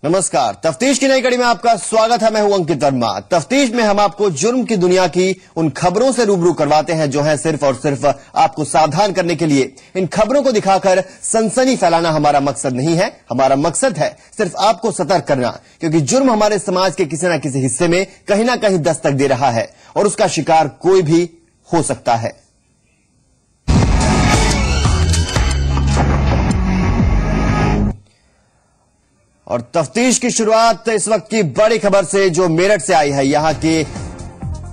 नमस्कार। तफ्तीश की नई कड़ी में आपका स्वागत है। मैं हूं अंकित वर्मा। तफ्तीश में हम आपको जुर्म की दुनिया की उन खबरों से रूबरू करवाते हैं जो हैं सिर्फ और सिर्फ आपको सावधान करने के लिए। इन खबरों को दिखाकर सनसनी फैलाना हमारा मकसद नहीं है। हमारा मकसद है सिर्फ आपको सतर्क करना, क्योंकि जुर्म हमारे समाज के किसी न किसी हिस्से में कहीं ना कहीं दस्तक दे रहा है और उसका शिकार कोई भी हो सकता है। और तफ्तीश की शुरुआत इस वक्त की बड़ी खबर से जो मेरठ से आई है। यहां के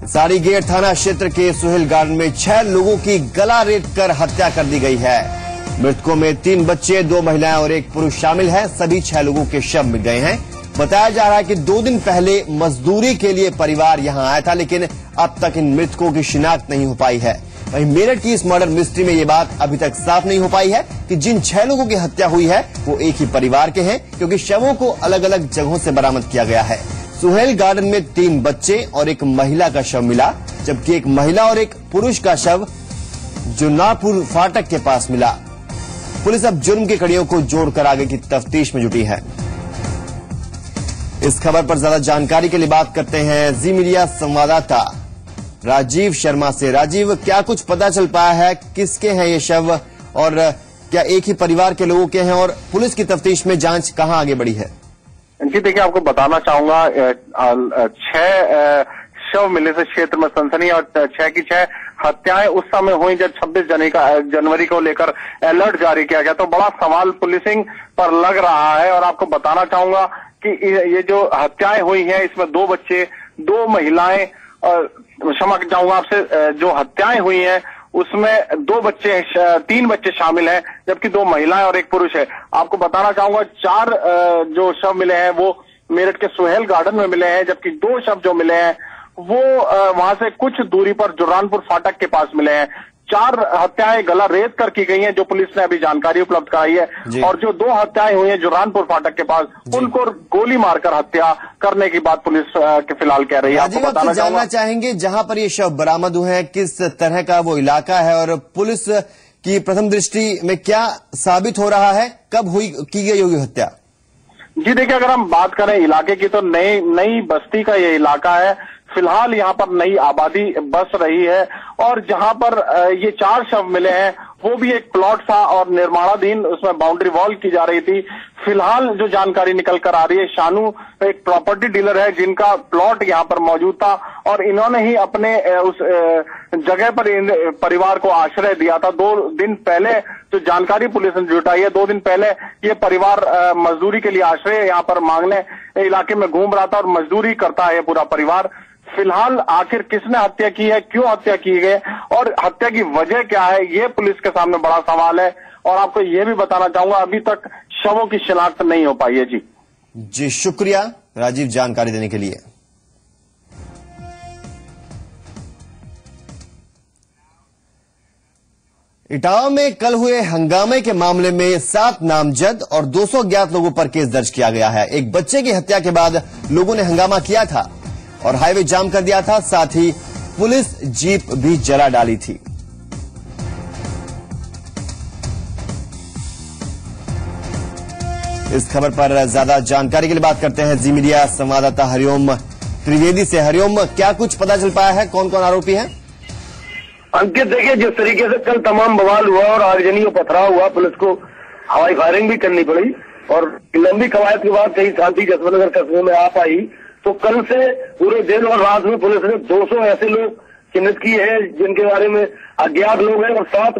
सारीगेट थाना क्षेत्र के सुहेल गार्डन में 6 लोगों की गला रेत कर हत्या कर दी गई है। मृतकों में 3 बच्चे, 2 महिलाएं और 1 पुरुष शामिल है। सभी 6 लोगों के शव मिल गए हैं। बताया जा रहा है कि 2 दिन पहले मजदूरी के लिए परिवार यहां आया था, लेकिन अब तक इन मृतकों की शिनाख्त नहीं हो पाई है। वहीं मेरठ की इस मर्डर मिस्ट्री में ये बात अभी तक साफ नहीं हो पाई है कि जिन 6 लोगों की हत्या हुई है वो एक ही परिवार के हैं, क्योंकि शवों को अलग अलग जगहों से बरामद किया गया है। सुहेल गार्डन में 3 बच्चे और 1 महिला का शव मिला, जबकि 1 महिला और 1 पुरुष का शव जुन्नापुर फाटक के पास मिला। पुलिस अब जुर्म की कड़ियों को जोड़कर आगे की तफ्तीश में जुटी है। इस खबर पर ज्यादा जानकारी के लिए बात करते हैं जी मीडिया संवाददाता राजीव शर्मा से। राजीव, क्या कुछ पता चल पाया है? किसके हैं ये शव और क्या एक ही परिवार के लोगों के हैं? और पुलिस की तफ्तीश में जांच कहां आगे बढ़ी है? जी देखिए, आपको बताना चाहूंगा 6 शव मिले से क्षेत्र में सनसनी और 6 की 6 हत्याएं उस समय हुई जब 26 जनवरी को लेकर अलर्ट जारी किया गया। तो बड़ा सवाल पुलिसिंग पर लग रहा है। और आपको बताना चाहूंगा कि ये जो हत्याएं हुई हैं इसमें 2 बच्चे, 2 महिलाएं और क्षमा चाहूंगा आपसे, जो हत्याएं हुई हैं उसमें 2 बच्चे, 3 बच्चे शामिल हैं, जबकि 2 महिलाएं और 1 पुरुष है। आपको बताना चाहूंगा 4 जो शव मिले हैं वो मेरठ के सुहेल गार्डन में मिले हैं, जबकि 2 शव जो मिले हैं वो वहां से कुछ दूरी पर जुर्रानपुर फाटक के पास मिले हैं। 4 हत्याएं गला रेत कर की गई हैं, जो पुलिस ने अभी जानकारी उपलब्ध कराई है। और जो 2 हत्याएं हुई हैं जुर्रानपुर फाटक के पास, उनको गोली मारकर हत्या करने की बात पुलिस के फिलहाल कह रही है। आपको बताना जानना चाहेंगे जहां पर ये शव बरामद हुए हैं किस तरह का वो इलाका है और पुलिस की प्रथम दृष्टि में क्या साबित हो रहा है? कब की गई होगी हत्या? जी देखिए, अगर हम बात करें इलाके की तो नई बस्ती का ये इलाका है। फिलहाल यहाँ पर नई आबादी बस रही है और जहाँ पर ये 4 शव मिले हैं वो भी एक प्लॉट था और निर्माणाधीन उसमें बाउंड्री वॉल की जा रही थी। फिलहाल जो जानकारी निकल कर आ रही है, शानू एक प्रॉपर्टी डीलर है जिनका प्लॉट यहाँ पर मौजूद था और इन्होंने ही अपने उस जगह पर इन परिवार को आश्रय दिया था। 2 दिन पहले जो जानकारी पुलिस ने जुटाई है, 2 दिन पहले ये परिवार मजदूरी के लिए आश्रय यहाँ पर मांगने इलाके में घूम रहा था और मजदूरी करता है पूरा परिवार। फिलहाल आखिर किसने हत्या की है, क्यों हत्या की गई और हत्या की वजह क्या है, ये पुलिस के सामने बड़ा सवाल है। और आपको ये भी बताना चाहूंगा अभी तक शवों की शिनाख्त नहीं हो पाई है। जी शुक्रिया राजीव जानकारी देने के लिए। इटावा में कल हुए हंगामे के मामले में 7 नामजद और 200 अज्ञात लोगों पर केस दर्ज किया गया है। एक बच्चे की हत्या के बाद लोगों ने हंगामा किया था और हाईवे जाम कर दिया था, साथ ही पुलिस जीप भी जला डाली थी। इस खबर पर ज्यादा जानकारी के लिए बात करते हैं जी मीडिया संवाददाता हरिओम त्रिवेदी से। हरिओम, क्या कुछ पता चल पाया है? कौन कौन आरोपी हैं? अंकित, देखिए जिस तरीके से कल तमाम बवाल हुआ और आगजनी और पथराव हुआ, पुलिस को हवाई फायरिंग भी करनी पड़ी और लंबी कवायद के बाद कहीं शांति जसवंतनगर कस्बे में आ पाई। तो कल से पूरे दिन और रात में पुलिस ने 200 ऐसे लोग चिन्हित किए हैं जिनके बारे में अज्ञात लोग हैं और 7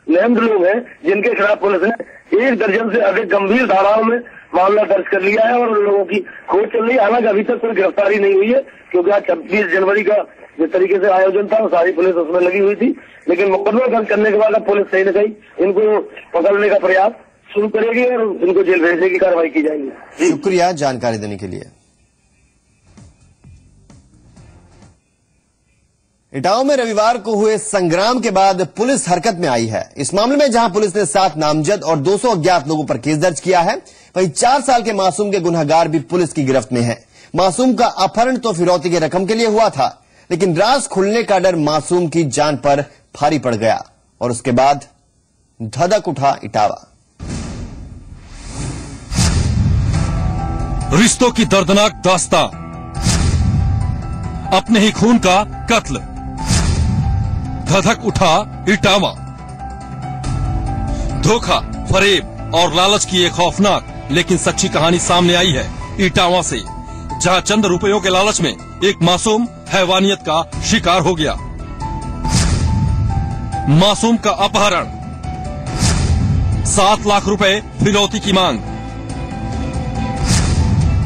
नेम्ड लोग हैं जिनके खिलाफ पुलिस ने 1 दर्जन से अधिक गंभीर धाराओं में मामला दर्ज कर लिया है और उन लोगों की खोज चल रही है। हालांकि अभी तक कोई गिरफ्तारी नहीं हुई है, क्योंकि आज 26 जनवरी का जिस तरीके से आयोजन था सारी पुलिस उसमें लगी हुई थी। लेकिन मुकदमा दर्ज करने के बाद अब पुलिस सही न सही इनको पकड़ने का प्रयास शुरू करेगी और इनको जेल भेजने की कार्रवाई की जाएगी। शुक्रिया जानकारी देने के लिए। इटावा में रविवार को हुए संग्राम के बाद पुलिस हरकत में आई है। इस मामले में जहां पुलिस ने 7 नामजद और 200 अज्ञात लोगों पर केस दर्ज किया है, वहीं 4 साल के मासूम के गुनहगार भी पुलिस की गिरफ्त में है। मासूम का अपहरण तो फिरौती की रकम के लिए हुआ था, लेकिन राज खुलने का डर मासूम की जान पर भारी पड़ गया और उसके बाद धधक उठा इटावा। रिश्तों की दर्दनाक दास्तां, अपने ही खून का कत्ल, धधक उठा इटावा। धोखा, फरेब और लालच की एक खौफनाक लेकिन सच्ची कहानी सामने आई है इटावा से, जहां चंद रुपयों के लालच में एक मासूम हैवानियत का शिकार हो गया। मासूम का अपहरण, 7 लाख रुपए फिरौती की मांग।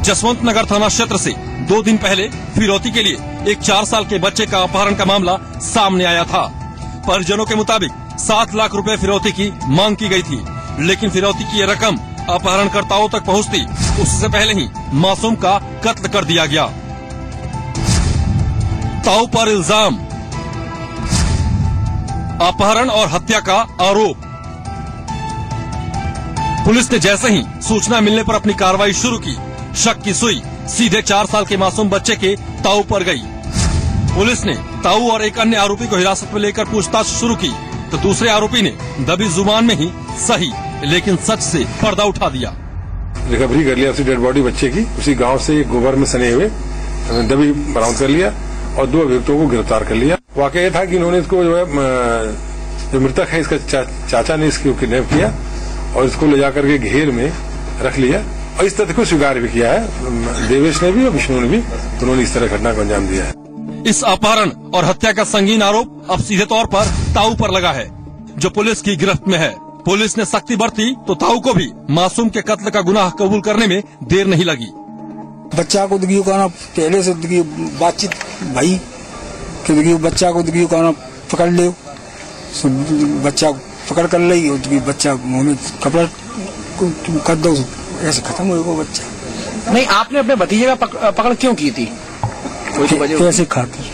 जसवंत नगर थाना क्षेत्र से 2 दिन पहले फिरौती के लिए एक 4 साल के बच्चे का अपहरण का मामला सामने आया था। परिजनों के मुताबिक 7 लाख रुपए फिरौती की मांग की गई थी, लेकिन फिरौती की यह रकम अपहरणकर्ताओं तक पहुंचती उससे पहले ही मासूम का कत्ल कर दिया गया। ताऊ पर इल्जाम, अपहरण और हत्या का आरोप। पुलिस ने जैसे ही सूचना मिलने पर अपनी कार्रवाई शुरू की, शक की सुई सीधे 4 साल के मासूम बच्चे के ताऊ पर गई। पुलिस ने ताऊ और एक अन्य आरोपी को हिरासत में लेकर पूछताछ शुरू की, तो दूसरे आरोपी ने दबी जुबान में ही सही लेकिन सच से पर्दा उठा दिया। रिकवरी कर लिया उसी डेड बॉडी बच्चे की, उसी गांव से गोबर में सने हुए दबी बरामद कर लिया और 2 अभियुक्तों को गिरफ्तार कर लिया। वाकया यह था कि इन्होंने इसको जो मृतक है इसका चाचा ने इसको किडनैप किया और इसको ले जाकर के घेर में रख लिया और इस तथ्य को स्वीकार भी किया है। देवेश ने भी और विष्णु ने भी, उन्होंने इस तरह घटना को अंजाम दिया है। इस अपहरण और हत्या का संगीन आरोप अब सीधे तौर पर ताऊ पर लगा है, जो पुलिस की गिरफ्त में है। पुलिस ने सख्ती बरती तो ताऊ को भी मासूम के कत्ल का गुनाह कबूल करने में देर नहीं लगी। बच्चा को दिखियो कहना पहले से दिखियो बातचीत भाई कि दिखियो बच्चा को दिखियो कहना पकड़ ले, बच्चा पकड़ कर ले, बच्चा मुँह में कपड़ा कर दो, ऐसे खत्म हो बच्चा। नहीं, आपने अपने भतीजे का पकड़ क्यों की थी? कैसे खातिर?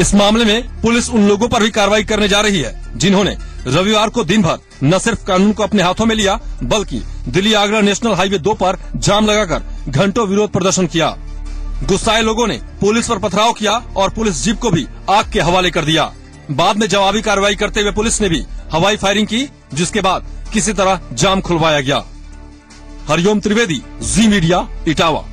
इस मामले में पुलिस उन लोगों पर भी कार्रवाई करने जा रही है जिन्होंने रविवार को दिन भर न सिर्फ कानून को अपने हाथों में लिया, बल्कि दिल्ली आगरा नेशनल हाईवे 2 पर जाम लगाकर घंटों विरोध प्रदर्शन किया। गुस्साए लोगों ने पुलिस पर पथराव किया और पुलिस जीप को भी आग के हवाले कर दिया। बाद में जवाबी कार्रवाई करते हुए पुलिस ने भी हवाई फायरिंग की, जिसके बाद किसी तरह जाम खुलवाया गया। हरिओम त्रिवेदी, जी मीडिया, इटावा।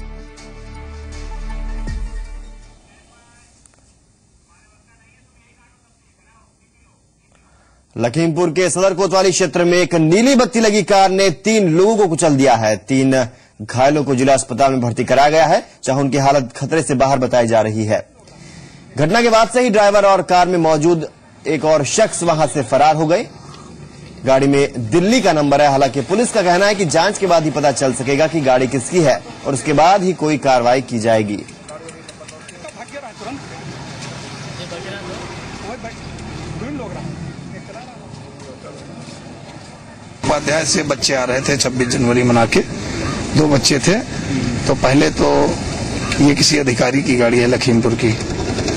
लखीमपुर के सदर कोतवाली क्षेत्र में एक नीली बत्ती लगी कार ने 3 लोगों को कुचल दिया है। 3 घायलों को जिला अस्पताल में भर्ती कराया गया है, जहां उनकी हालत खतरे से बाहर बताई जा रही है। घटना के बाद से ही ड्राइवर और कार में मौजूद एक और शख्स वहां से फरार हो गए। गाड़ी में दिल्ली का नंबर है। हालांकि पुलिस का कहना है कि जांच के बाद ही पता चल सकेगा कि गाड़ी किसकी है और उसके बाद ही कोई कार्रवाई की जाएगी। उपाध्याय से बच्चे आ रहे थे 26 जनवरी मना के, 2 बच्चे थे। तो पहले तो ये किसी अधिकारी की गाड़ी है, लखीमपुर की,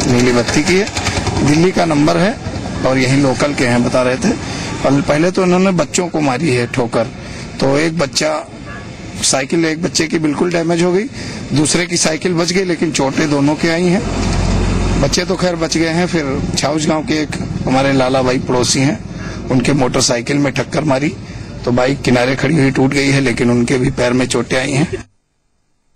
नीली बत्ती की है, दिल्ली का नंबर है और यही लोकल के हैं बता रहे थे। पहले तो इन्होंने बच्चों को मारी है ठोकर, तो एक बच्चे की बिल्कुल डैमेज हो गई, दूसरे की साइकिल बच गई, लेकिन चोटें दोनों के आई हैं। बच्चे तो खैर बच गए हैं। फिर छाउच गांव के एक हमारे लाला भाई पड़ोसी हैं, उनके मोटरसाइकिल में टक्कर मारी तो बाइक किनारे खड़ी हुई टूट गई है, लेकिन उनके भी पैर में चोटें आई हैं।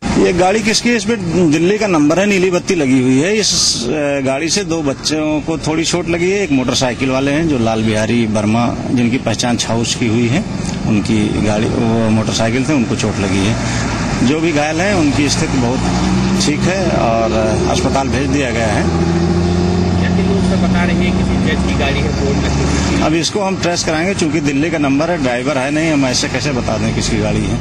ये गाड़ी किसकी है? इसमें दिल्ली का नंबर है, नीली बत्ती लगी हुई है। इस गाड़ी से 2 बच्चों को थोड़ी चोट लगी है। एक मोटरसाइकिल वाले हैं जो लाल बिहारी वर्मा, जिनकी पहचान छाउच की हुई है, उनकी गाड़ी वो मोटरसाइकिल से उनको चोट लगी है। जो भी घायल हैं उनकी स्थिति बहुत ठीक है और अस्पताल भेज दिया गया है। बता रहे हैं किसी जज की गाड़ी है, अब इसको हम ट्रेस कराएंगे, चूंकि दिल्ली का नंबर है, ड्राइवर है नहीं, हम ऐसे कैसे बता दें किसकी गाड़ी है।